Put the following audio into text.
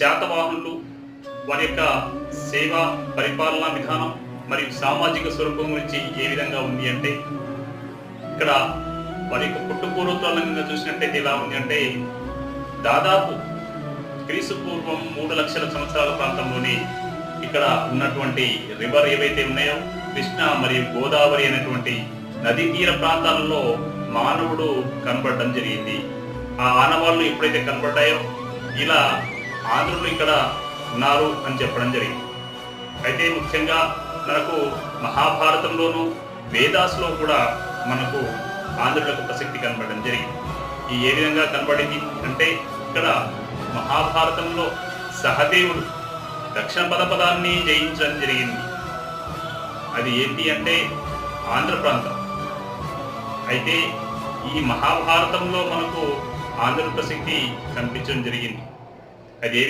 శాతవాహనులు వారి యొక్క సేవా పరిపాలనా విధానం మరియు సామాజిక స్వరూపం గురించి ఏ విధంగా ఉంది అంటే, ఇక్కడ వారి యొక్క పుట్టుపూర్వోత్తరాలను చూసినట్టయితే ఎలా ఉంది అంటే, దాదాపు క్రీస్తు పూర్వం 3 లక్షల సంవత్సరాల ప్రాంతంలోని ఇక్కడ ఉన్నటువంటి రివర్ ఏవైతే ఉన్నాయో, కృష్ణ మరియు గోదావరి అనేటువంటి నదీ తీర ప్రాంతాలలో మానవుడు కనబడడం జరిగింది. ఆ ఆనవాళ్ళు ఎప్పుడైతే కనబడ్డాయో ఇలా ఆంధ్రులు ఇక్కడ ఉన్నారు అని చెప్పడం జరిగింది. అయితే ముఖ్యంగా మనకు మహాభారతంలోనూ వేదాస్లో కూడా మనకు ఆంధ్రులకు ప్రసక్తి కనబడడం జరిగింది. ఈ ఏ విధంగా కనబడింది అంటే, ఇక్కడ మహాభారతంలో సహదేవుడు దక్షిణ పదపదాన్ని జయించడం జరిగింది. అది ఏంటి అంటే ఆంధ్ర ప్రాంతం. అయితే ఈ మహాభారతంలో మనకు ఆంధ్ర ప్రసక్తి కనిపించడం జరిగింది. అది